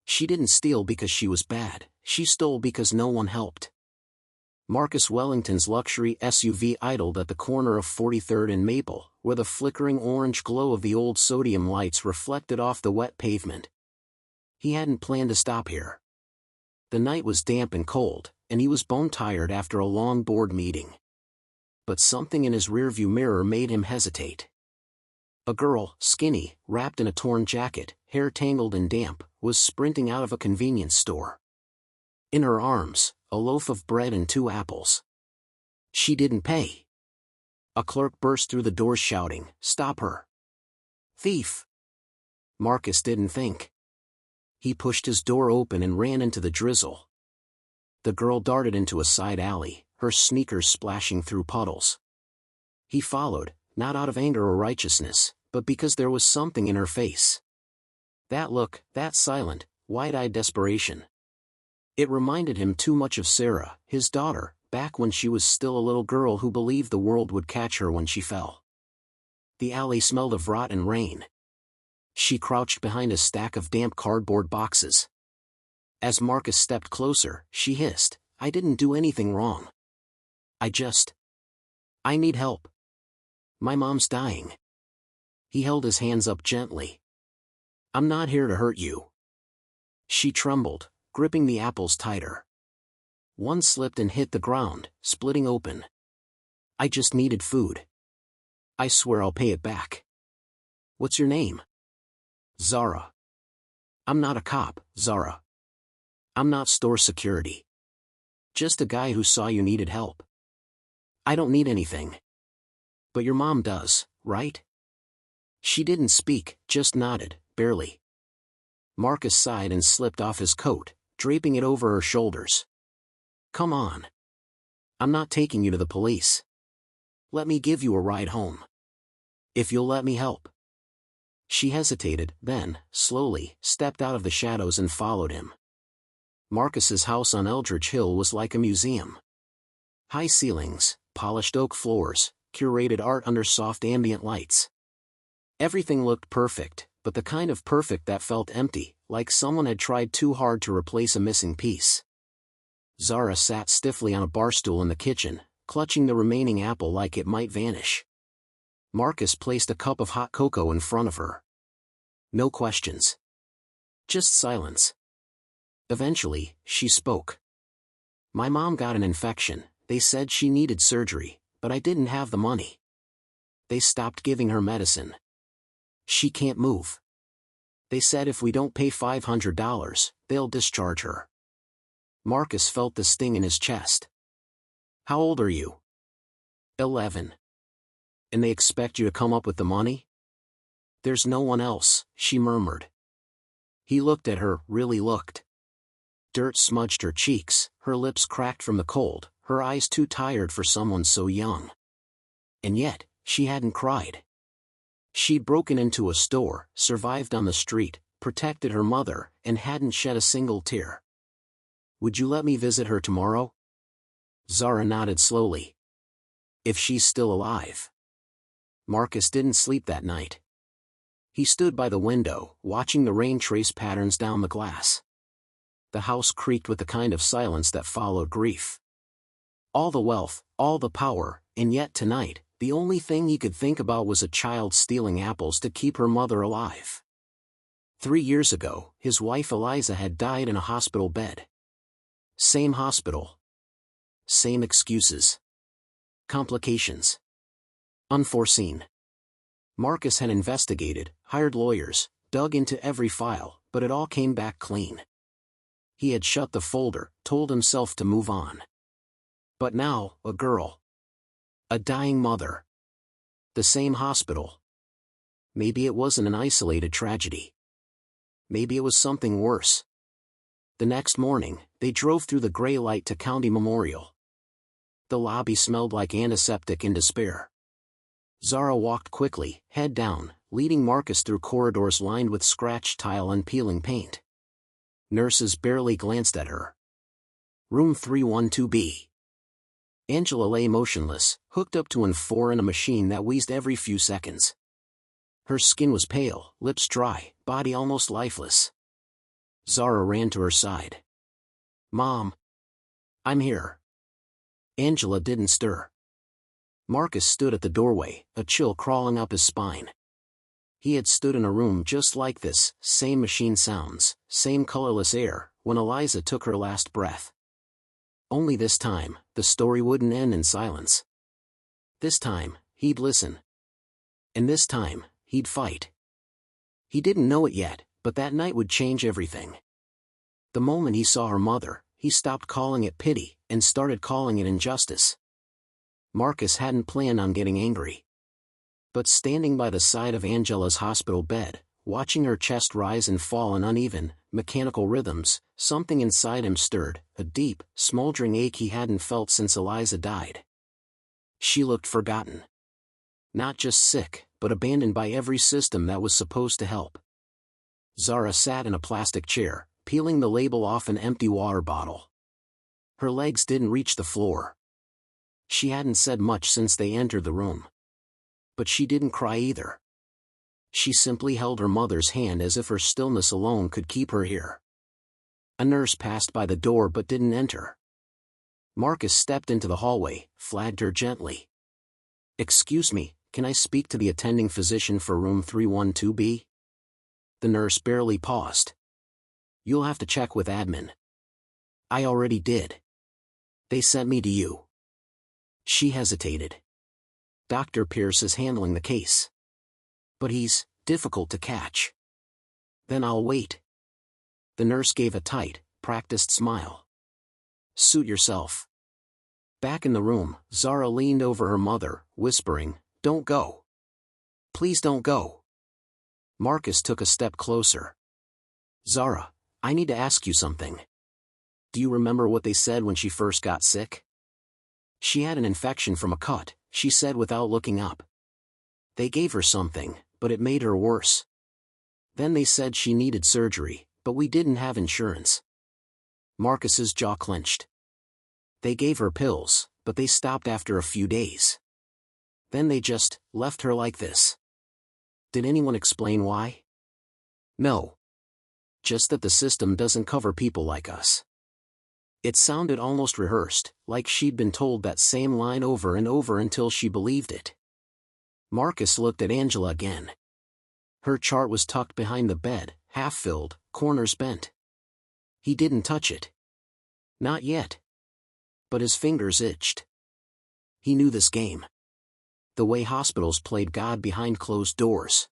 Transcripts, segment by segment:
She didn't steal because she was bad, she stole because no one helped. Marcus Wellington's luxury SUV idled at the corner of 43rd and Maple, where the flickering orange glow of the old sodium lights reflected off the wet pavement. He hadn't planned to stop here. The night was damp and cold, and he was bone-tired after a long board meeting. But something in his rearview mirror made him hesitate. A girl, skinny, wrapped in a torn jacket, hair tangled and damp, was sprinting out of a convenience store. In her arms, a loaf of bread and 2 apples. She didn't pay. A clerk burst through the doors shouting, "Stop her! Thief!" Marcus didn't think. He pushed his door open and ran into the drizzle. The girl darted into a side alley, her sneakers splashing through puddles. He followed, not out of anger or righteousness, but because there was something in her face. That look, that silent, wide-eyed desperation. It reminded him too much of Sarah, his daughter, back when she was still a little girl who believed the world would catch her when she fell. The alley smelled of rot and rain. She crouched behind a stack of damp cardboard boxes. As Marcus stepped closer, she hissed, "I didn't do anything wrong. I need help. My mom's dying." He held his hands up gently. "I'm not here to hurt you." She trembled, gripping the apples tighter. One slipped and hit the ground, splitting open. "I just needed food. I swear I'll pay it back." "What's your name?" "Zara." "I'm not a cop, Zara. I'm not store security. Just a guy who saw you needed help." "I don't need anything." "But your mom does, right?" She didn't speak, just nodded, barely. Marcus sighed and slipped off his coat, draping it over her shoulders. "Come on. I'm not taking you to the police. Let me give you a ride home. If you'll let me help." She hesitated, then, slowly, stepped out of the shadows and followed him. Marcus's house on Eldridge Hill was like a museum. High ceilings, polished oak floors, curated art under soft ambient lights. Everything looked perfect, but the kind of perfect that felt empty, like someone had tried too hard to replace a missing piece. Zara sat stiffly on a barstool in the kitchen, clutching the remaining apple like it might vanish. Marcus placed a cup of hot cocoa in front of her. No questions. Just silence. Eventually, she spoke. "My mom got an infection. They said she needed surgery, but I didn't have the money. They stopped giving her medicine. She can't move. They said if we don't pay $500, they'll discharge her." Marcus felt the sting in his chest. "How old are you?" 11. "And they expect you to come up with the money?" "There's no one else," she murmured. He looked at her, really looked. Dirt smudged her cheeks, her lips cracked from the cold, her eyes too tired for someone so young. And yet, she hadn't cried. She'd broken into a store, survived on the street, protected her mother, and hadn't shed a single tear. "Would you let me visit her tomorrow?" Zara nodded slowly. "If she's still alive." Marcus didn't sleep that night. He stood by the window, watching the rain trace patterns down the glass. The house creaked with the kind of silence that followed grief. All the wealth, all the power, and yet tonight, the only thing he could think about was a child stealing apples to keep her mother alive. 3 years ago, his wife Eliza had died in a hospital bed. Same hospital. Same excuses. Complications. Unforeseen. Marcus had investigated, hired lawyers, dug into every file, but it all came back clean. He had shut the folder, told himself to move on. But now, a girl. A dying mother. The same hospital. Maybe it wasn't an isolated tragedy. Maybe it was something worse. The next morning, they drove through the gray light to County Memorial. The lobby smelled like antiseptic in despair. Zara walked quickly, head down, leading Marcus through corridors lined with scratched tile and peeling paint. Nurses barely glanced at her. Room 312B. Angela lay motionless, hooked up to an IV in a machine that wheezed every few seconds. Her skin was pale, lips dry, body almost lifeless. Zara ran to her side. "Mom. I'm here." Angela didn't stir. Marcus stood at the doorway, a chill crawling up his spine. He had stood in a room just like this, same machine sounds, same colorless air, when Eliza took her last breath. Only this time, the story wouldn't end in silence. This time, he'd listen. And this time, he'd fight. He didn't know it yet, but that night would change everything. The moment he saw her mother, he stopped calling it pity, and started calling it injustice. Marcus hadn't planned on getting angry. But standing by the side of Angela's hospital bed, watching her chest rise and fall in uneven, mechanical rhythms, something inside him stirred, a deep, smoldering ache he hadn't felt since Eliza died. She looked forgotten. Not just sick, but abandoned by every system that was supposed to help. Zara sat in a plastic chair, peeling the label off an empty water bottle. Her legs didn't reach the floor. She hadn't said much since they entered the room. But she didn't cry either. She simply held her mother's hand as if her stillness alone could keep her here. A nurse passed by the door but didn't enter. Marcus stepped into the hallway, flagged her gently. "Excuse me, can I speak to the attending physician for room 312B? The nurse barely paused. "You'll have to check with admin." "I already did. They sent me to you." She hesitated. "Dr. Pierce is handling the case. But he's difficult to catch." "Then I'll wait." The nurse gave a tight, practiced smile. "Suit yourself." Back in the room, Zara leaned over her mother, whispering, "Don't go. Please don't go." Marcus took a step closer. "Zara, I need to ask you something. Do you remember what they said when she first got sick?" "She had an infection from a cut," she said without looking up. "They gave her something, but it made her worse. Then they said she needed surgery, but we didn't have insurance." Marcus's jaw clenched. "They gave her pills, but they stopped after a few days. Then they just left her like this." "Did anyone explain why?" "No. Just that the system doesn't cover people like us." It sounded almost rehearsed, like she'd been told that same line over and over until she believed it. Marcus looked at Angela again. Her chart was tucked behind the bed, half-filled, corners bent. He didn't touch it. Not yet. But his fingers itched. He knew this game. The way hospitals played God behind closed doors.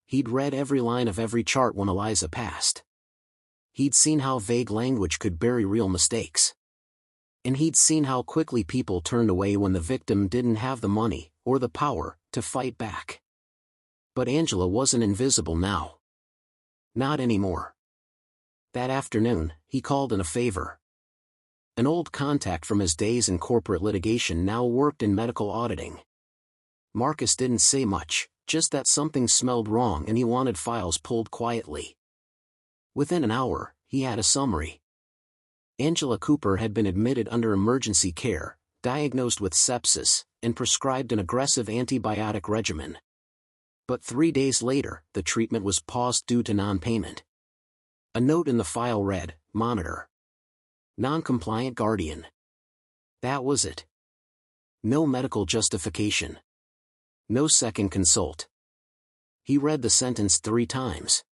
He'd read every line of every chart when Eliza passed. He'd seen how vague language could bury real mistakes. And he'd seen how quickly people turned away when the victim didn't have the money, or the power, to fight back. But Angela wasn't invisible now. Not anymore. That afternoon, he called in a favor. An old contact from his days in corporate litigation now worked in medical auditing. Marcus didn't say much, just that something smelled wrong and he wanted files pulled quietly. Within an hour, he had a summary. Angela Cooper had been admitted under emergency care, diagnosed with sepsis, and prescribed an aggressive antibiotic regimen. But 3 days later, the treatment was paused due to non-payment. A note in the file read, "Monitor. Non-compliant guardian." That was it. No medical justification. No second consult. He read the sentence 3 times.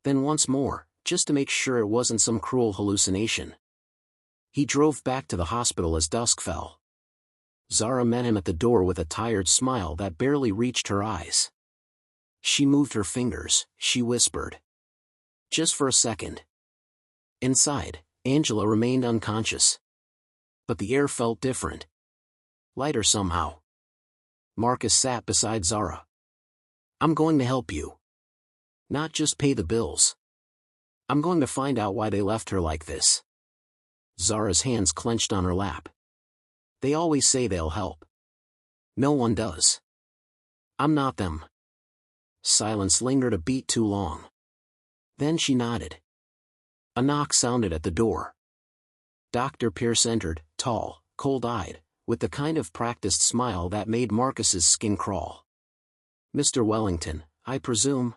Then once more, just to make sure it wasn't some cruel hallucination. He drove back to the hospital as dusk fell. Zara met him at the door with a tired smile that barely reached her eyes. She moved her fingers, she whispered. "Just for a second." Inside, Angela remained unconscious. But the air felt different. Lighter somehow. Marcus sat beside Zara. "I'm going to help you. Not just pay the bills. I'm going to find out why they left her like this." Zara's hands clenched on her lap. "They always say they'll help. No one does. I'm not them." Silence lingered a beat too long. Then she nodded. A knock sounded at the door. Dr. Pierce entered, tall, cold-eyed, with the kind of practiced smile that made Marcus's skin crawl. "Mr. Wellington, I presume?"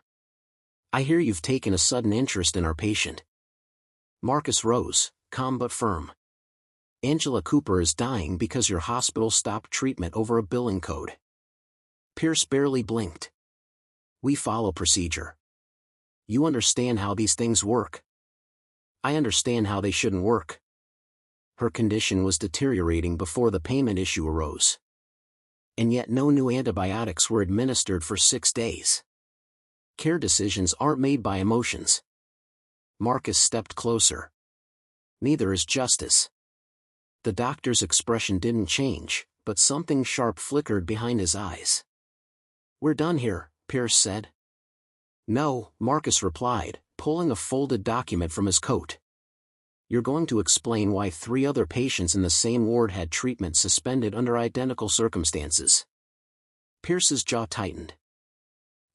I hear you've taken a sudden interest in our patient. Marcus rose, calm but firm. Angela Cooper is dying because your hospital stopped treatment over a billing code. Pierce barely blinked. We follow procedure. You understand how these things work. I understand how they shouldn't work. Her condition was deteriorating before the payment issue arose. And yet no new antibiotics were administered for 6 days. Care decisions aren't made by emotions. Marcus stepped closer. Neither is justice. The doctor's expression didn't change, but something sharp flickered behind his eyes. We're done here, Pierce said. No, Marcus replied, pulling a folded document from his coat. You're going to explain why 3 other patients in the same ward had treatment suspended under identical circumstances. Pierce's jaw tightened.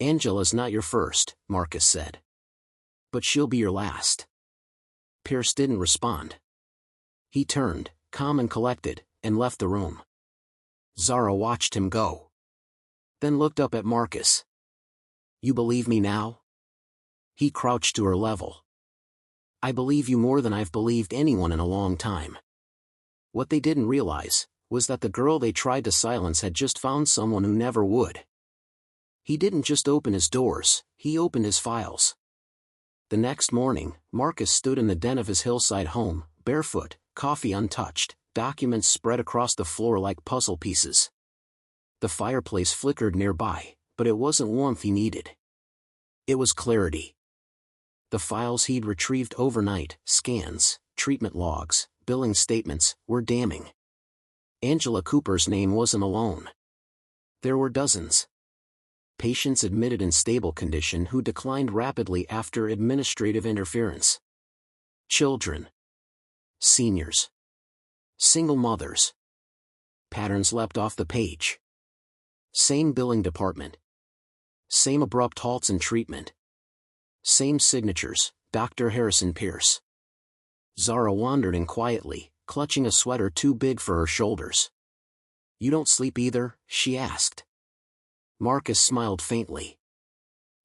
Angela's not your first, Marcus said. But she'll be your last. Pierce didn't respond. He turned, calm and collected, and left the room. Zara watched him go. Then looked up at Marcus. You believe me now? He crouched to her level. I believe you more than I've believed anyone in a long time. What they didn't realize was that the girl they tried to silence had just found someone who never would. He didn't just open his doors, he opened his files. The next morning, Marcus stood in the den of his hillside home, barefoot, coffee untouched, documents spread across the floor like puzzle pieces. The fireplace flickered nearby, but it wasn't warmth he needed. It was clarity. The files he'd retrieved overnight, scans, treatment logs, billing statements, were damning. Angela Cooper's name wasn't alone. There were dozens. Patients admitted in stable condition who declined rapidly after administrative interference. Children. Seniors. Single mothers. Patterns leapt off the page. Same billing department. Same abrupt halts in treatment. Same signatures, Dr. Harrison Pierce. Zara wandered in quietly, clutching a sweater too big for her shoulders. You don't sleep either, she asked. Marcus smiled faintly.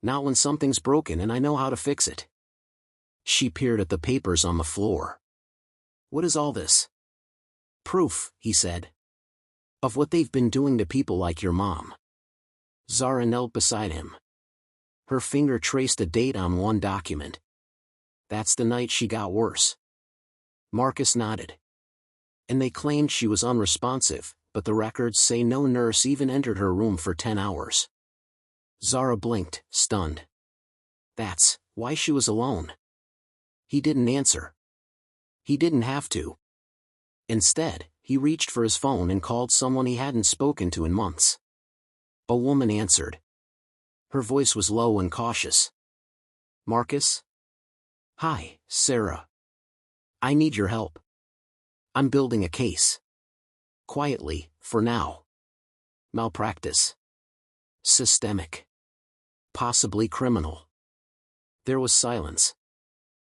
Not when something's broken and I know how to fix it. She peered at the papers on the floor. What is all this? Proof, he said. Of what they've been doing to people like your mom. Zara knelt beside him. Her finger traced a date on one document. That's the night she got worse. Marcus nodded. And they claimed she was unresponsive, but the records say no nurse even entered her room for 10 hours. Zara blinked, stunned. That's why she was alone. He didn't answer. He didn't have to. Instead, he reached for his phone and called someone he hadn't spoken to in months. A woman answered. Her voice was low and cautious. Marcus? Hi, Sarah. I need your help. I'm building a case. Quietly, for now. Malpractice. Systemic. Possibly criminal. There was silence.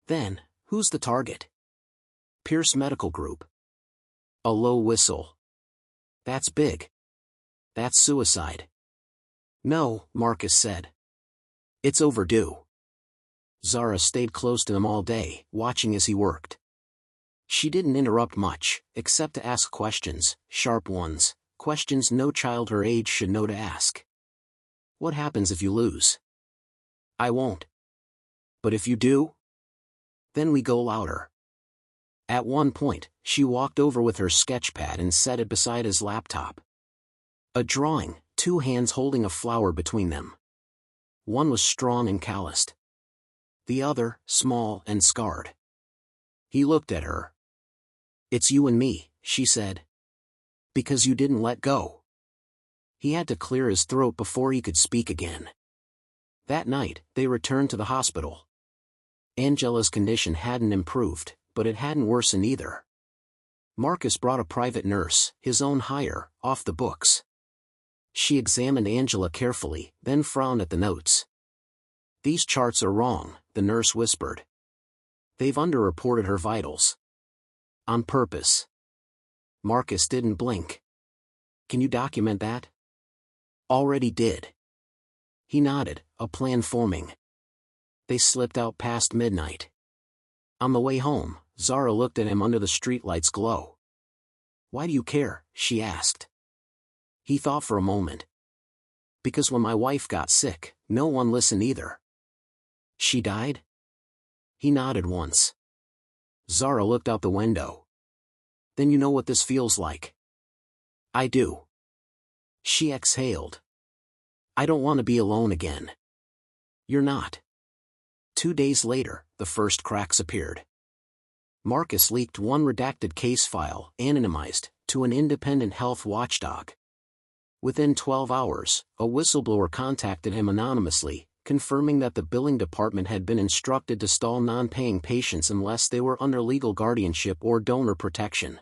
Then, who's the target? Pierce Medical Group. A low whistle. That's big. That's suicide. No, Marcus said. It's overdue. Zara stayed close to him all day, watching as he worked. She didn't interrupt much, except to ask questions, sharp ones, questions no child her age should know to ask. What happens if you lose? I won't. But if you do? Then we go louder. At one point, she walked over with her sketchpad and set it beside his laptop. A drawing, 2 hands holding a flower between them. One was strong and calloused. The other, small and scarred. He looked at her. It's you and me, she said. Because you didn't let go. He had to clear his throat before he could speak again. That night, they returned to the hospital. Angela's condition hadn't improved, but it hadn't worsened either. Marcus brought a private nurse, his own hire, off the books. She examined Angela carefully, then frowned at the notes. These charts are wrong, the nurse whispered. They've underreported her vitals. On purpose. Marcus didn't blink. Can you document that? Already did. He nodded, a plan forming. They slipped out past midnight. On the way home, Zara looked at him under the streetlight's glow. "Why do you care?" she asked. He thought for a moment. "Because when my wife got sick, no one listened either." "She died?" He nodded once. Zara looked out the window. "Then you know what this feels like." "I do." She exhaled. "I don't want to be alone again." "You're not." 2 days later, the first cracks appeared. Marcus leaked one redacted case file, anonymized, to an independent health watchdog. Within 12 hours, a whistleblower contacted him anonymously, confirming that the billing department had been instructed to stall non-paying patients unless they were under legal guardianship or donor protection.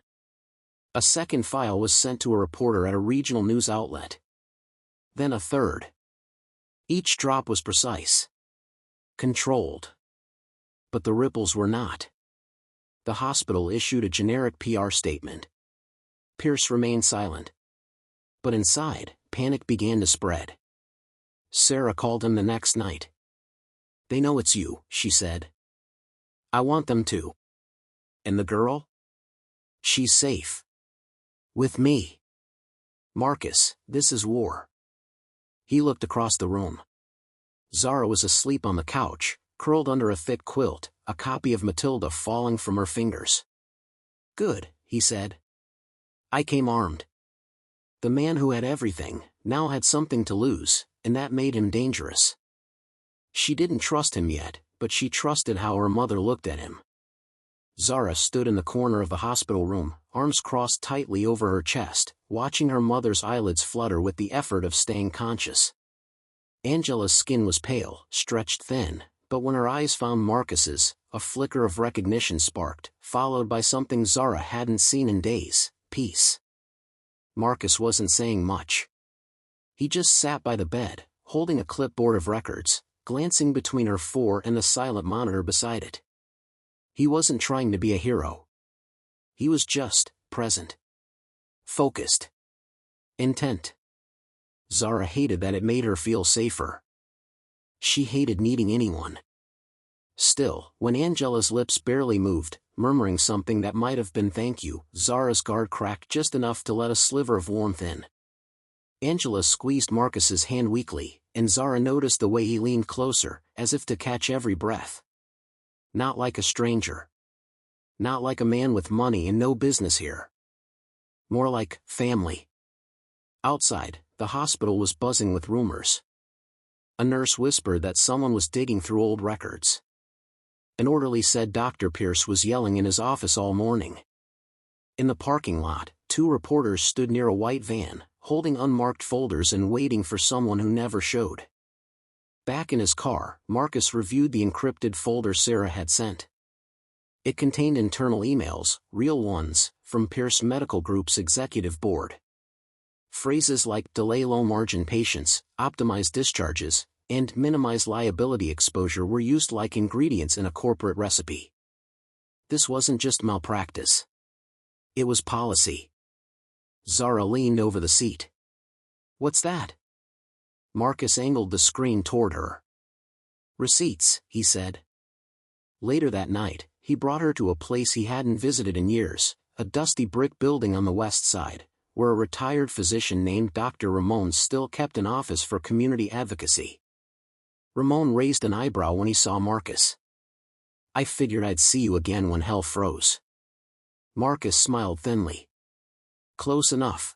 A second file was sent to a reporter at a regional news outlet. Then a third. Each drop was precise. Controlled. But the ripples were not. The hospital issued a generic PR statement. Pierce remained silent. But inside, panic began to spread. Sarah called him the next night. "They know it's you," she said. "I want them to." "And the girl?" "She's safe. With me." "Marcus, this is war." He looked across the room. Zara was asleep on the couch, curled under a thick quilt, a copy of Matilda falling from her fingers. "Good," he said. "I came armed." The man who had everything, now had something to lose, and that made him dangerous. She didn't trust him yet, but she trusted how her mother looked at him. Zara stood in the corner of the hospital room, arms crossed tightly over her chest, watching her mother's eyelids flutter with the effort of staying conscious. Angela's skin was pale, stretched thin, but when her eyes found Marcus's, a flicker of recognition sparked, followed by something Zara hadn't seen in days: peace. Marcus wasn't saying much. He just sat by the bed, holding a clipboard of records, glancing between her four and the silent monitor beside it. He wasn't trying to be a hero. He was just present. Focused. Intent. Zara hated that it made her feel safer. She hated needing anyone. Still, when Angela's lips barely moved, murmuring something that might have been "thank you," Zara's guard cracked just enough to let a sliver of warmth in. Angela squeezed Marcus's hand weakly, and Zara noticed the way he leaned closer, as if to catch every breath. Not like a stranger. Not like a man with money and no business here. More like family. Outside, the hospital was buzzing with rumors. A nurse whispered that someone was digging through old records. An orderly said Dr. Pierce was yelling in his office all morning. In the parking lot, 2 reporters stood near a white van, holding unmarked folders and waiting for someone who never showed. Back in his car, Marcus reviewed the encrypted folder Sarah had sent. It contained internal emails, real ones, from Pierce Medical Group's executive board. Phrases like "delay low-margin patients," "optimize discharges," and "minimize liability exposure" were used like ingredients in a corporate recipe. This wasn't just malpractice. It was policy. Zara leaned over the seat. "What's that?" Marcus angled the screen toward her. "Receipts," he said. Later that night, he brought her to a place he hadn't visited in years, a dusty brick building on the west side, where a retired physician named Dr. Ramon still kept an office for community advocacy. Ramon raised an eyebrow when he saw Marcus. "I figured I'd see you again when hell froze." Marcus smiled thinly. "Close enough."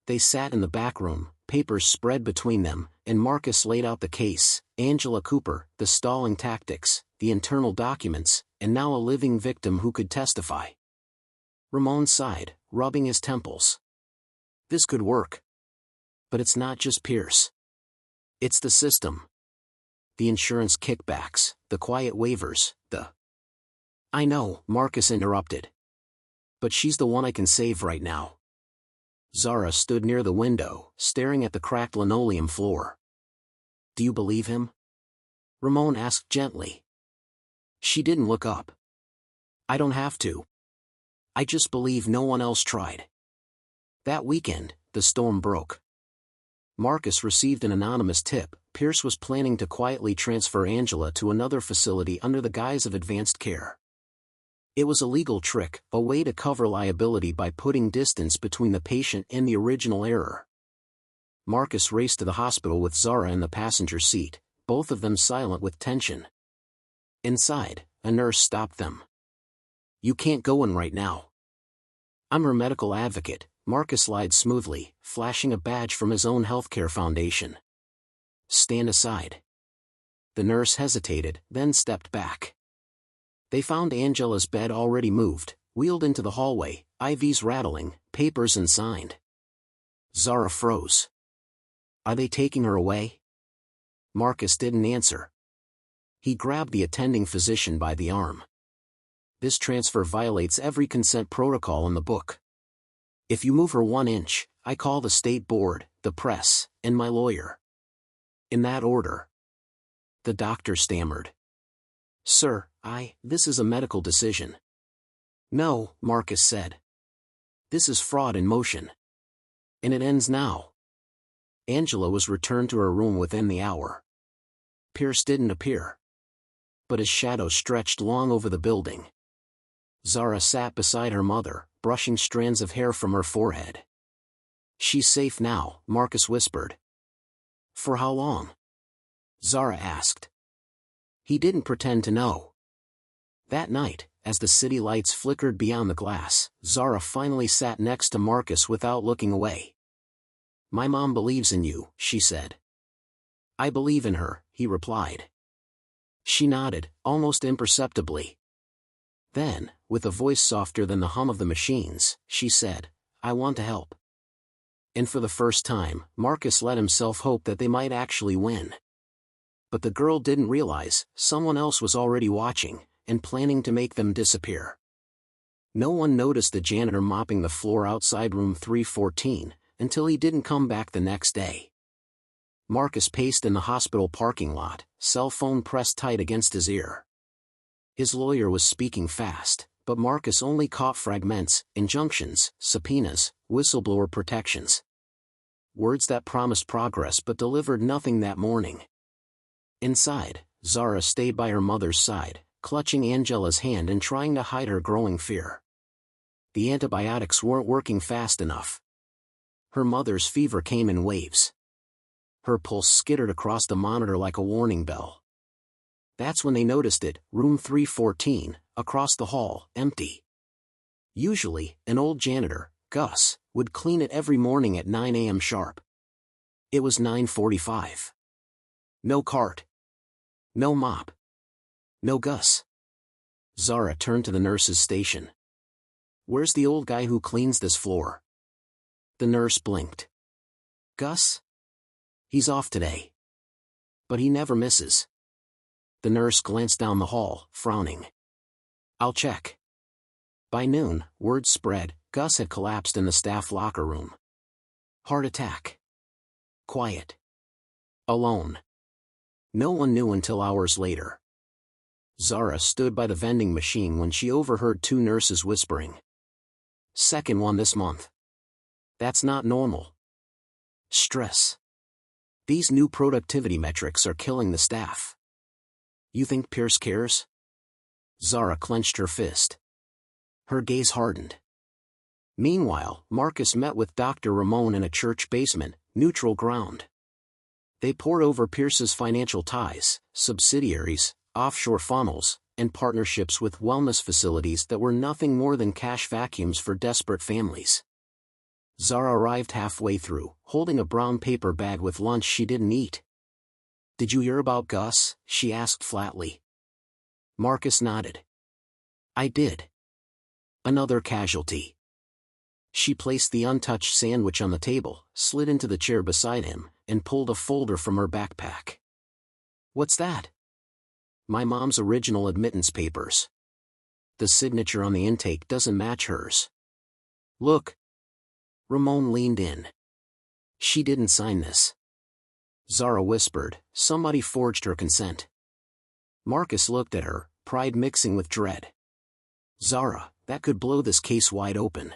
They sat in the back room, papers spread between them, and Marcus laid out the case: Angela Cooper, the stalling tactics, the internal documents, and now a living victim who could testify. Ramon sighed, rubbing his temples. "This could work. But it's not just Pierce. It's the system. The insurance kickbacks, the quiet waivers, the—" "I know," Marcus interrupted. "But she's the one I can save right now." Zara stood near the window, staring at the cracked linoleum floor. "Do you believe him?" Ramon asked gently. She didn't look up. "I don't have to. I just believe no one else tried." That weekend, the storm broke. Marcus received an anonymous tip. Pierce was planning to quietly transfer Angela to another facility under the guise of advanced care. It was a legal trick, a way to cover liability by putting distance between the patient and the original error. Marcus raced to the hospital with Zara in the passenger seat, both of them silent with tension. Inside, a nurse stopped them. "You can't go in right now." "I'm her medical advocate," Marcus lied smoothly, flashing a badge from his own healthcare foundation. "Stand aside." The nurse hesitated, then stepped back. They found Angela's bed already moved, wheeled into the hallway, IVs rattling, papers unsigned. Zara froze. "Are they taking her away?" Marcus didn't answer. He grabbed the attending physician by the arm. "This transfer violates every consent protocol in the book. If you move her 1 inch, I call the state board, the press, and my lawyer." "In that order." The doctor stammered. "Sir, this is a medical decision." "No," Marcus said. "This is fraud in motion. And it ends now." Angela was returned to her room within the hour. Pierce didn't appear. But his shadow stretched long over the building. Zara sat beside her mother, brushing strands of hair from her forehead. "She's safe now," Marcus whispered. "For how long?" Zara asked. He didn't pretend to know. That night, as the city lights flickered beyond the glass, Zara finally sat next to Marcus without looking away. "My mom believes in you," she said. "I believe in her," he replied. She nodded, almost imperceptibly. Then, with a voice softer than the hum of the machines, she said, "I want to help." And for the first time, Marcus let himself hope that they might actually win. But the girl didn't realize, someone else was already watching, and planning to make them disappear. No one noticed the janitor mopping the floor outside room 314, until he didn't come back the next day. Marcus paced in the hospital parking lot, cell phone pressed tight against his ear. His lawyer was speaking fast, but Marcus only caught fragments, injunctions, subpoenas, whistleblower protections. Words that promised progress but delivered nothing that morning. Inside, Zara stayed by her mother's side, clutching Angela's hand and trying to hide her growing fear. The antibiotics weren't working fast enough. Her mother's fever came in waves. Her pulse skittered across the monitor like a warning bell. That's when they noticed it, room 314, across the hall, empty. Usually, an old janitor, Gus, would clean it every morning at 9 a.m. sharp. It was 9:45. No cart. No mop. No Gus. Zara turned to the nurse's station. "Where's the old guy who cleans this floor?" The nurse blinked. "Gus? He's off today. But he never misses." The nurse glanced down the hall, frowning. "I'll check." By noon, word spread, Gus had collapsed in the staff locker room. Heart attack. Quiet. Alone. No one knew until hours later. Zara stood by the vending machine when she overheard 2 nurses whispering. "Second one this month. That's not normal. Stress. These new productivity metrics are killing the staff." "You think Pierce cares?" Zara clenched her fist. Her gaze hardened. Meanwhile, Marcus met with Dr. Ramon in a church basement, neutral ground. They pored over Pierce's financial ties, subsidiaries, offshore funnels, and partnerships with wellness facilities that were nothing more than cash vacuums for desperate families. Zara arrived halfway through, holding a brown paper bag with lunch she didn't eat. "Did you hear about Gus?" she asked flatly. Marcus nodded. "I did. Another casualty." She placed the untouched sandwich on the table, slid into the chair beside him, and pulled a folder from her backpack. "What's that?" "My mom's original admittance papers. The signature on the intake doesn't match hers." "Look." Ramon leaned in. "She didn't sign this." Zara whispered, "Somebody forged her consent." Marcus looked at her, pride mixing with dread. "Zara, that could blow this case wide open."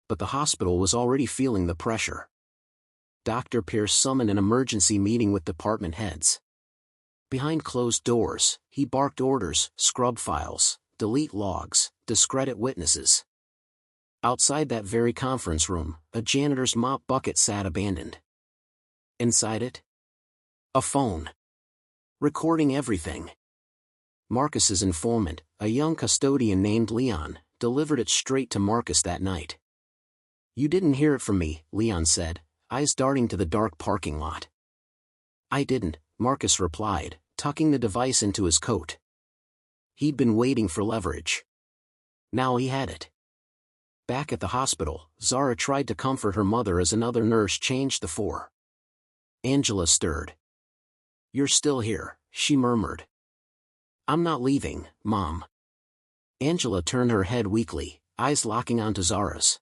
But the hospital was already feeling the pressure. Dr. Pierce summoned an emergency meeting with department heads. Behind closed doors, he barked orders: scrub files, delete logs, discredit witnesses. Outside that very conference room, a janitor's mop bucket sat abandoned. Inside it, a phone. Recording everything. Marcus's informant, a young custodian named Leon, delivered it straight to Marcus that night. "You didn't hear it from me," Leon said, eyes darting to the dark parking lot. "I didn't," Marcus replied, tucking the device into his coat. He'd been waiting for leverage. Now he had it. Back at the hospital, Zara tried to comfort her mother as another nurse changed the floor. Angela stirred. "You're still here," she murmured. "I'm not leaving, Mom." Angela turned her head weakly, eyes locking onto Zara's.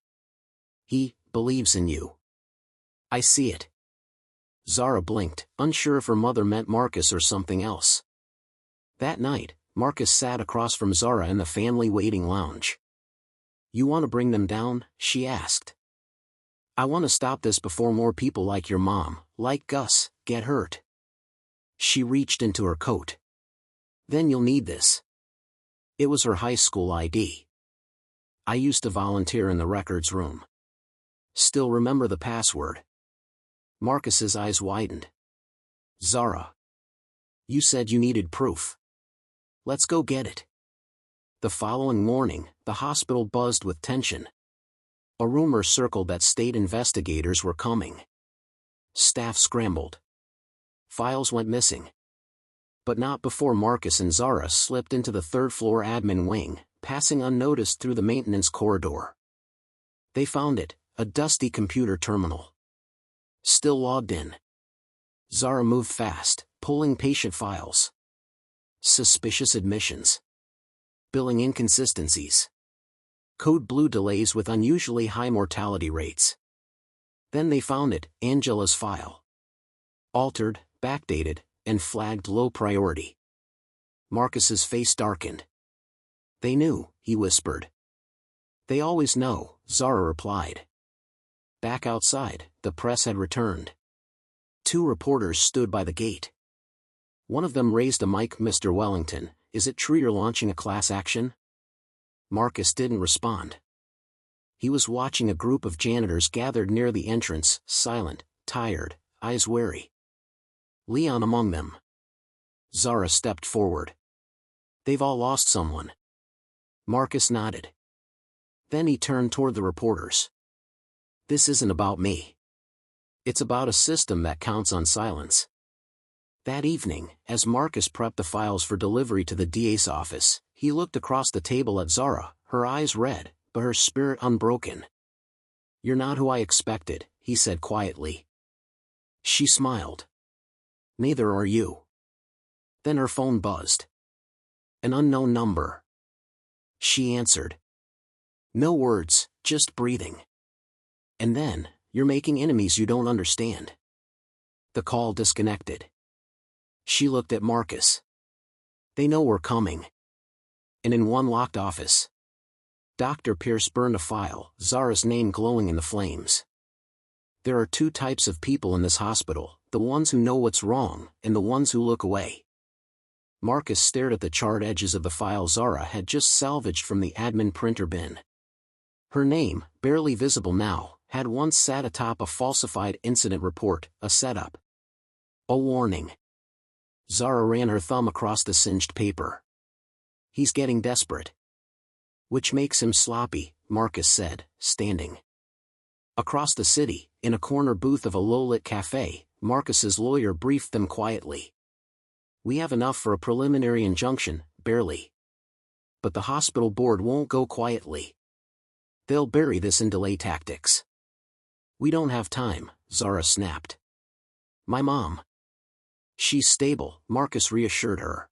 "He believes in you. I see it." Zara blinked, unsure if her mother meant Marcus or something else. That night, Marcus sat across from Zara in the family waiting lounge. "You want to bring them down?" she asked. "I want to stop this before more people like your mom, like Gus, get hurt." She reached into her coat. "Then you'll need this." It was her high school ID. "I used to volunteer in the records room." "Still remember the password?" Marcus's eyes widened. "Zara, you said you needed proof. Let's go get it." The following morning, the hospital buzzed with tension. A rumor circled that state investigators were coming. Staff scrambled. Files went missing. But not before Marcus and Zara slipped into the third-floor admin wing, passing unnoticed through the maintenance corridor. They found it, a dusty computer terminal. Still logged in. Zara moved fast, pulling patient files. Suspicious admissions. Billing inconsistencies. Code blue delays with unusually high mortality rates. Then they found it, Angela's file. Altered, backdated, and flagged low priority. Marcus's face darkened. "They knew," he whispered. "They always know," Zara replied. Back outside, the press had returned. 2 reporters stood by the gate. One of them raised a mic. "Mr. Wellington, is it true you're launching a class action?" Marcus didn't respond. He was watching a group of janitors gathered near the entrance, silent, tired, eyes wary. Leon among them. Zara stepped forward. "They've all lost someone." Marcus nodded. Then he turned toward the reporters. "This isn't about me. It's about a system that counts on silence." That evening, as Marcus prepped the files for delivery to the DA's office, he looked across the table at Zara, her eyes red, but her spirit unbroken. "You're not who I expected," he said quietly. She smiled. "Neither are you." Then her phone buzzed. An unknown number. She answered. No words, just breathing. And then, "You're making enemies you don't understand." The call disconnected. She looked at Marcus. "They know we're coming." And in one locked office, Dr. Pierce burned a file, Zara's name glowing in the flames. There are 2 types of people in this hospital, the ones who know what's wrong, and the ones who look away. Marcus stared at the charred edges of the file Zara had just salvaged from the admin printer bin. Her name, barely visible now, had once sat atop a falsified incident report, a setup. A warning. Zara ran her thumb across the singed paper. "He's getting desperate." "Which makes him sloppy," Marcus said, standing. Across the city, in a corner booth of a low-lit cafe, Marcus's lawyer briefed them quietly. "We have enough for a preliminary injunction, barely. But the hospital board won't go quietly. They'll bury this in delay tactics." "We don't have time," Zara snapped. "My mom." "She's stable," Marcus reassured her.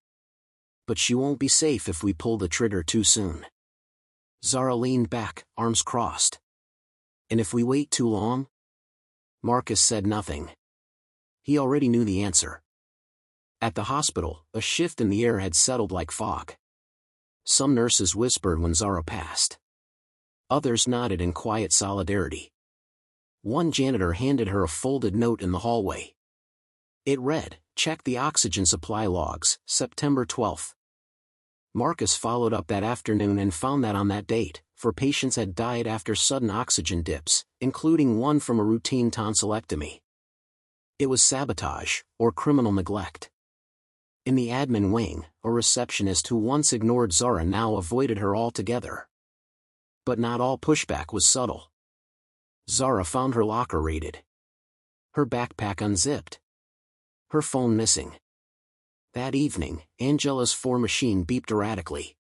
"But she won't be safe if we pull the trigger too soon." Zara leaned back, arms crossed. "And if we wait too long?" Marcus said nothing. He already knew the answer. At the hospital, a shift in the air had settled like fog. Some nurses whispered when Zara passed. Others nodded in quiet solidarity. One janitor handed her a folded note in the hallway. It read, "Check the oxygen supply logs, September 12th. Marcus followed up that afternoon and found that on that date, 4 patients had died after sudden oxygen dips, including one from a routine tonsillectomy. It was sabotage, or criminal neglect. In the admin wing, a receptionist who once ignored Zara now avoided her altogether. But not all pushback was subtle. Zara found her locker raided. Her backpack unzipped. Her phone missing. That evening, Angela's 4 machine beeped erratically.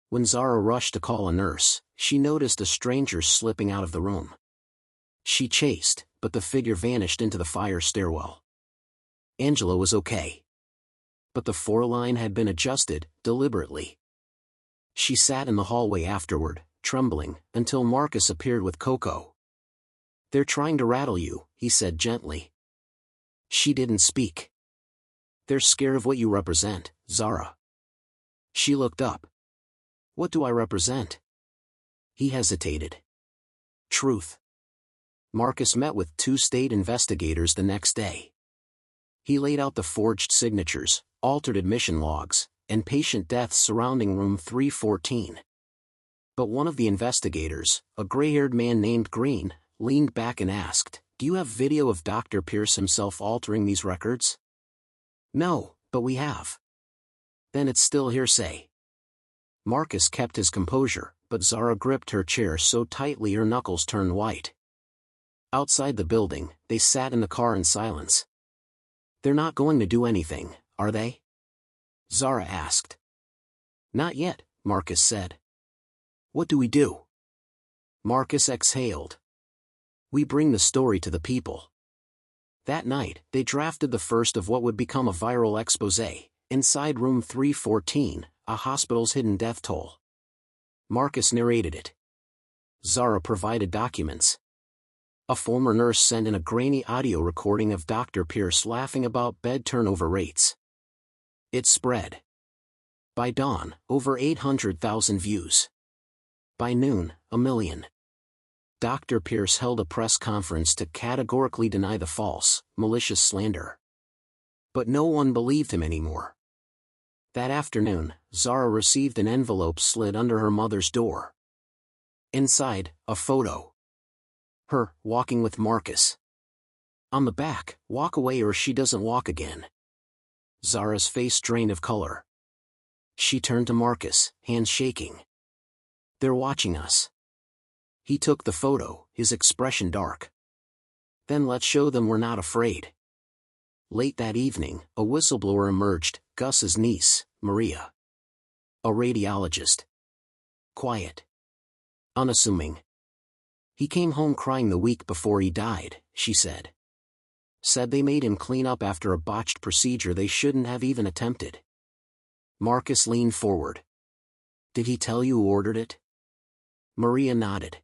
When Zara rushed to call a nurse, she noticed a stranger slipping out of the room. She chased, but the figure vanished into the fire stairwell. Angela was okay. But the 4 line had been adjusted, deliberately. She sat in the hallway afterward, trembling, until Marcus appeared with Coco. "They're trying to rattle you," he said gently. She didn't speak. "They're scared of what you represent, Zara." She looked up. "What do I represent?" He hesitated. "Truth." Marcus met with 2 state investigators the next day. He laid out the forged signatures, altered admission logs, and patient deaths surrounding room 314. But one of the investigators, a gray-haired man named Green, leaned back and asked, "Do you have video of Dr. Pierce himself altering these records?" "No, but we have." "Then it's still hearsay." Marcus kept his composure, but Zara gripped her chair so tightly her knuckles turned white. Outside the building, they sat in the car in silence. "They're not going to do anything, are they?" Zara asked. "Not yet," Marcus said. "What do we do?" Marcus exhaled. "We bring the story to the people." That night, they drafted the first of what would become a viral exposé, Inside Room 314, a hospital's hidden death toll. Marcus narrated it. Zara provided documents. A former nurse sent in a grainy audio recording of Dr. Pierce laughing about bed turnover rates. It spread. By dawn, over 800,000 views. By noon, 1 million. Dr. Pierce held a press conference to categorically deny the false, malicious slander. But no one believed him anymore. That afternoon, Zara received an envelope slid under her mother's door. Inside, a photo. Her, walking with Marcus. On the back, "Walk away or she doesn't walk again." Zara's face drained of color. She turned to Marcus, hands shaking. "They're watching us." He took the photo, his expression dark. "Then let's show them we're not afraid." Late that evening, a whistleblower emerged, Gus's niece, Maria. A radiologist. Quiet. Unassuming. "He came home crying the week before he died," she said. "Said they made him clean up after a botched procedure they shouldn't have even attempted." Marcus leaned forward. "Did he tell you who ordered it?" Maria nodded.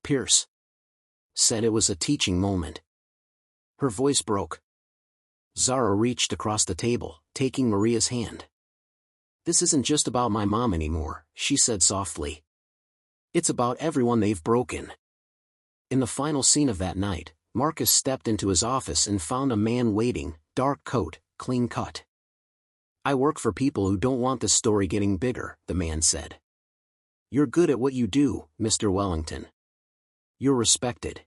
"Pierce. Said it was a teaching moment." Her voice broke. Zara reached across the table, taking Maria's hand. "This isn't just about my mom anymore," she said softly. "It's about everyone they've broken." In the final scene of that night, Marcus stepped into his office and found a man waiting, dark coat, clean cut. "I work for people who don't want this story getting bigger," the man said. "You're good at what you do, Mr. Wellington. You're respected.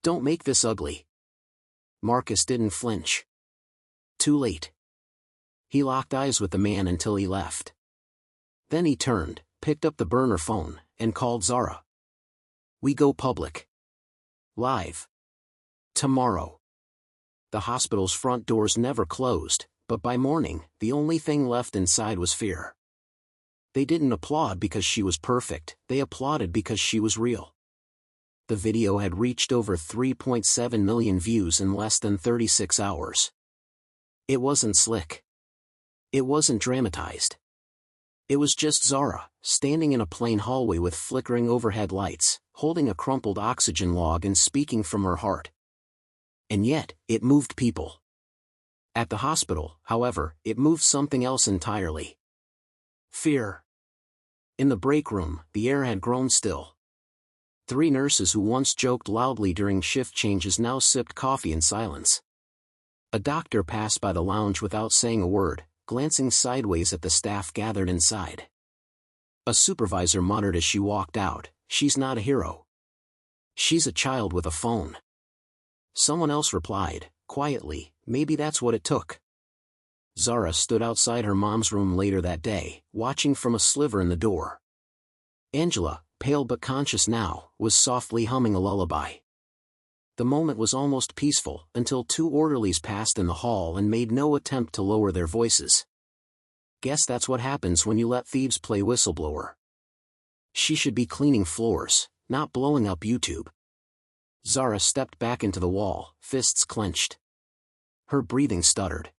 Don't make this ugly." Marcus didn't flinch. Too late. He locked eyes with the man until he left. Then he turned, picked up the burner phone, and called Zara. "We go public. Live. Tomorrow." The hospital's front doors never closed, but by morning, the only thing left inside was fear. They didn't applaud because she was perfect, they applauded because she was real. The video had reached over 3.7 million views in less than 36 hours. It wasn't slick. It wasn't dramatized. It was just Zara, standing in a plain hallway with flickering overhead lights, holding a crumpled oxygen log and speaking from her heart. And yet, it moved people. At the hospital, however, it moved something else entirely. Fear. In the break room, the air had grown still. 3 nurses who once joked loudly during shift changes now sipped coffee in silence. A doctor passed by the lounge without saying a word, glancing sideways at the staff gathered inside. A supervisor muttered as she walked out, "She's not a hero. She's a child with a phone." Someone else replied, quietly, "Maybe that's what it took." Zara stood outside her mom's room later that day, watching from a sliver in the door. Angela, pale but conscious now, was softly humming a lullaby. The moment was almost peaceful, until 2 orderlies passed in the hall and made no attempt to lower their voices. "Guess that's what happens when you let thieves play whistleblower. She should be cleaning floors, not blowing up YouTube." Zara stepped back into the wall, fists clenched. Her breathing stuttered.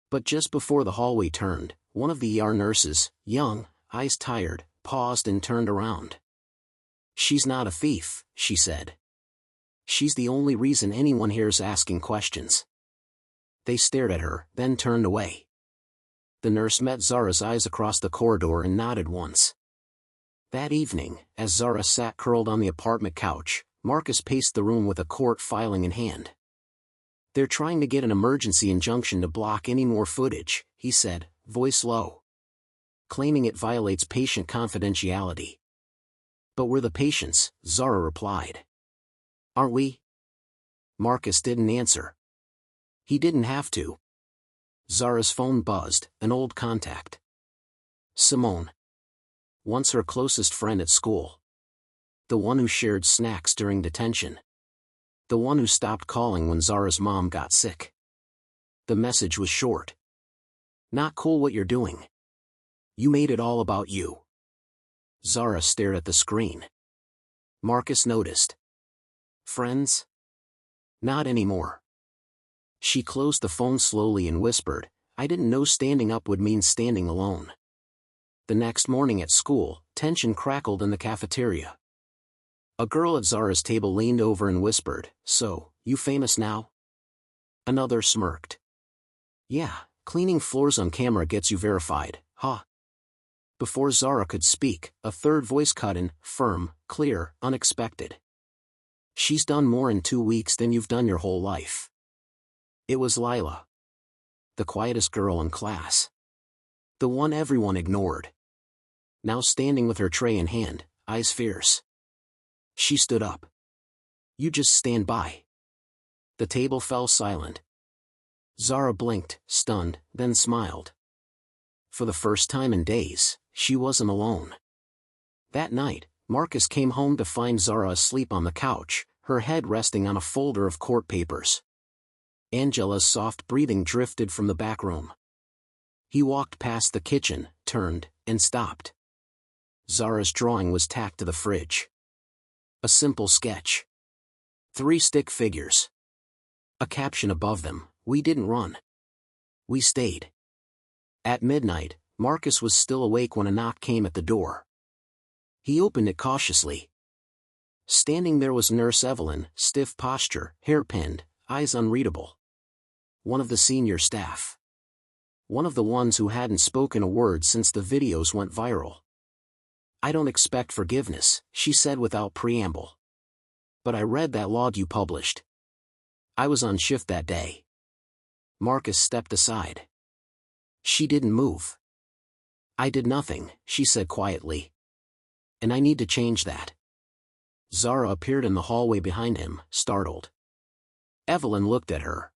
But just before the hallway turned, one of the ER nurses, young, eyes tired, paused and turned around. "She's not a thief," she said. "She's the only reason anyone here's asking questions." They stared at her, then turned away. The nurse met Zara's eyes across the corridor and nodded once. That evening, as Zara sat curled on the apartment couch, Marcus paced the room with a court filing in hand. "They're trying to get an emergency injunction to block any more footage," he said, voice low, "claiming it violates patient confidentiality." "But we're the patients," Zara replied. "Aren't we?" Marcus didn't answer. He didn't have to. Zara's phone buzzed, an old contact. Simone. Once her closest friend at school. The one who shared snacks during detention. The one who stopped calling when Zara's mom got sick. The message was short. "Not cool what you're doing. You made it all about you." Zara stared at the screen. Marcus noticed. "Friends? Not anymore." She closed the phone slowly and whispered, "I didn't know standing up would mean standing alone." The next morning at school, tension crackled in the cafeteria. A girl at Zara's table leaned over and whispered, "So, you famous now?" Another smirked. "Yeah, cleaning floors on camera gets you verified, huh?" Before Zara could speak, a third voice cut in, firm, clear, unexpected. "She's done more in 2 weeks than you've done your whole life." It was Lila. The quietest girl in class. The one everyone ignored. Now standing with her tray in hand, eyes fierce. She stood up. "You just stand by." The table fell silent. Zara blinked, stunned, then smiled. For the first time in days, she wasn't alone. That night, Marcus came home to find Zara asleep on the couch, her head resting on a folder of court papers. Angela's soft breathing drifted from the back room. He walked past the kitchen, turned, and stopped. Zara's drawing was tacked to the fridge. A simple sketch. 3 stick figures. A caption above them, "We didn't run. We stayed." At midnight, Marcus was still awake when a knock came at the door. He opened it cautiously. Standing there was Nurse Evelyn, stiff posture, hair pinned, eyes unreadable. One of the senior staff. One of the ones who hadn't spoken a word since the videos went viral. "I don't expect forgiveness," she said without preamble. "But I read that log you published. I was on shift that day." Marcus stepped aside. She didn't move. "I did nothing," she said quietly. "And I need to change that." Zara appeared in the hallway behind him, startled. Evelyn looked at her.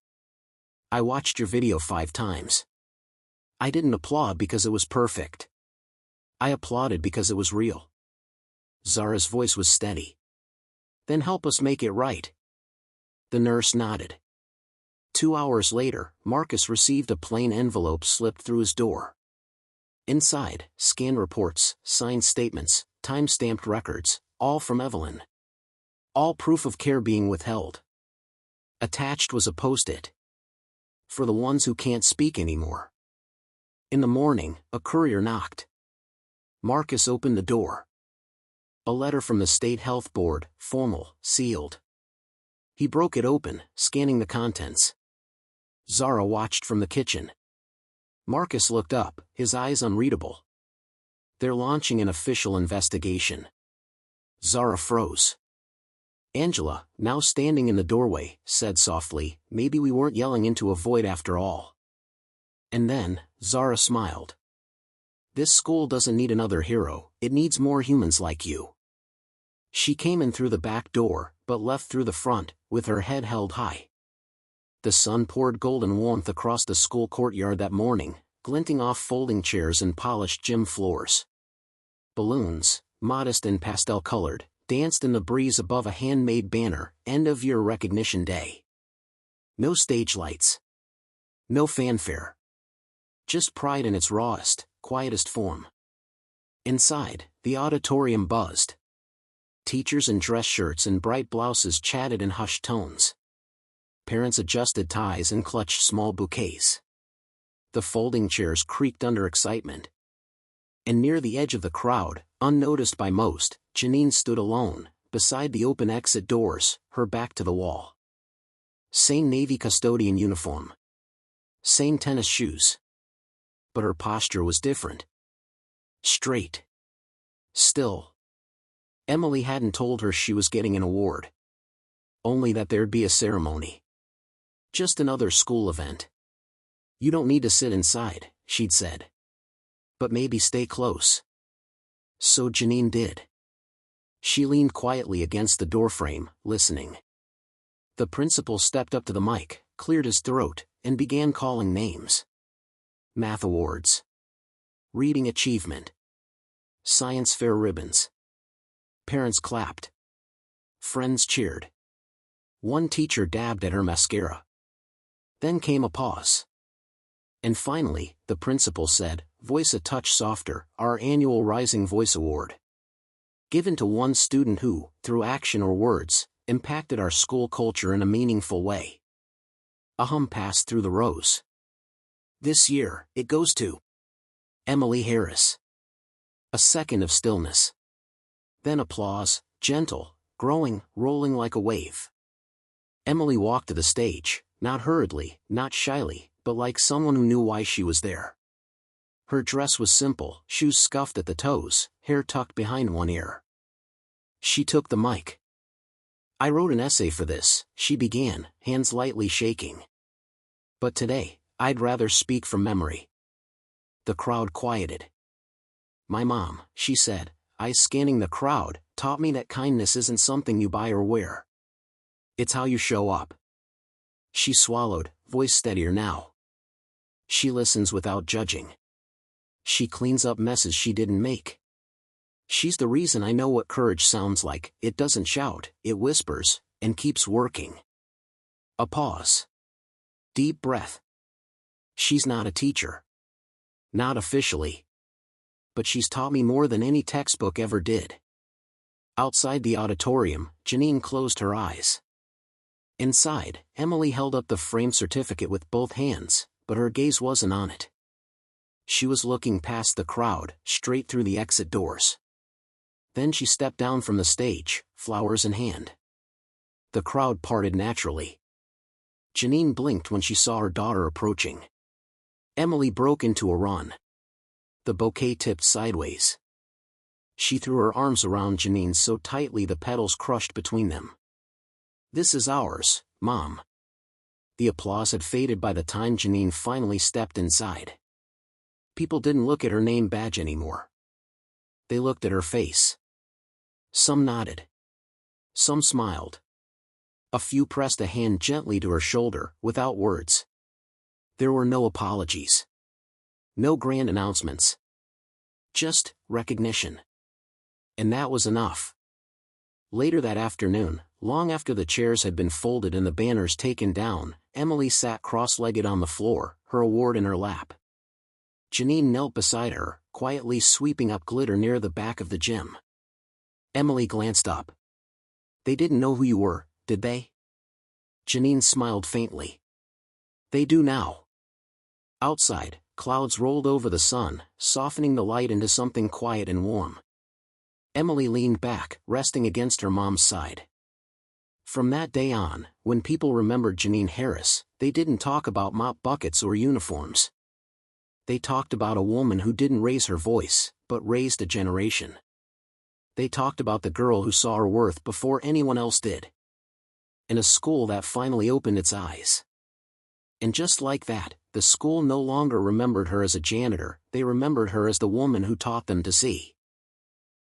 "I watched your video 5 times. I didn't applaud because it was perfect. I applauded because it was real." Zara's voice was steady. "Then help us make it right." The nurse nodded. 2 hours later, Marcus received a plain envelope slipped through his door. Inside, scanned reports, signed statements, time-stamped records, all from Evelyn. All proof of care being withheld. Attached was a post-it. "For the ones who can't speak anymore." In the morning, a courier knocked. Marcus opened the door. A letter from the State Health Board, formal, sealed. He broke it open, scanning the contents. Zara watched from the kitchen. Marcus looked up, his eyes unreadable. "They're launching an official investigation." Zara froze. Angela, now standing in the doorway, said softly, "Maybe we weren't yelling into a void after all." And then, Zara smiled. "This school doesn't need another hero, it needs more humans like you." She came in through the back door, but left through the front, with her head held high. The sun poured golden warmth across the school courtyard that morning, glinting off folding chairs and polished gym floors. Balloons, modest and pastel-colored, danced in the breeze above a handmade banner, "End of Year Recognition Day." No stage lights. No fanfare. Just pride in its rawest, quietest form. Inside, the auditorium buzzed. Teachers in dress shirts and bright blouses chatted in hushed tones. Parents adjusted ties and clutched small bouquets. The folding chairs creaked under excitement. And near the edge of the crowd, unnoticed by most, Janine stood alone, beside the open exit doors, her back to the wall. Same Navy custodian uniform. Same tennis shoes. But her posture was different. Straight. Still. Emily hadn't told her she was getting an award. Only that there'd be a ceremony. Just another school event. "You don't need to sit inside," she'd said. "But maybe stay close." So Janine did. She leaned quietly against the doorframe, listening. The principal stepped up to the mic, cleared his throat, and began calling names. Math awards. Reading achievement. Science fair ribbons. Parents clapped. Friends cheered. One teacher dabbed at her mascara. Then came a pause. And finally, the principal said, voice a touch softer, "Our annual Rising Voice Award. Given to one student who, through action or words, impacted our school culture in a meaningful way." A hum passed through the rows. "This year, it goes to Emily Harris." A second of stillness. Then applause, gentle, growing, rolling like a wave. Emily walked to the stage, not hurriedly, not shyly, but like someone who knew why she was there. Her dress was simple, shoes scuffed at the toes, hair tucked behind one ear. She took the mic. "I wrote an essay for this," she began, hands lightly shaking. "But today, I'd rather speak from memory." The crowd quieted. "My mom," she said, eyes scanning the crowd, "taught me that kindness isn't something you buy or wear. It's how you show up." She swallowed, voice steadier now. "She listens without judging. She cleans up messes she didn't make. She's the reason I know what courage sounds like. It doesn't shout, it whispers, and keeps working." A pause. Deep breath. "She's not a teacher. Not officially. But she's taught me more than any textbook ever did." Outside the auditorium, Janine closed her eyes. Inside, Emily held up the framed certificate with both hands, but her gaze wasn't on it. She was looking past the crowd, straight through the exit doors. Then she stepped down from the stage, flowers in hand. The crowd parted naturally. Janine blinked when she saw her daughter approaching. Emily broke into a run. The bouquet tipped sideways. She threw her arms around Janine so tightly the petals crushed between them. "This is ours, Mom." The applause had faded by the time Janine finally stepped inside. People didn't look at her name badge anymore. They looked at her face. Some nodded. Some smiled. A few pressed a hand gently to her shoulder, without words. There were no apologies. No grand announcements. Just recognition. And that was enough. Later that afternoon, long after the chairs had been folded and the banners taken down, Emily sat cross-legged on the floor, her award in her lap. Janine knelt beside her, quietly sweeping up glitter near the back of the gym. Emily glanced up. "They didn't know who you were, did they?" Janine smiled faintly. "They do now." Outside, clouds rolled over the sun, softening the light into something quiet and warm. Emily leaned back, resting against her mom's side. From that day on, when people remembered Janine Harris, they didn't talk about mop buckets or uniforms. They talked about a woman who didn't raise her voice, but raised a generation. They talked about the girl who saw her worth before anyone else did. In a school that finally opened its eyes. And just like that, the school no longer remembered her as a janitor, they remembered her as the woman who taught them to see.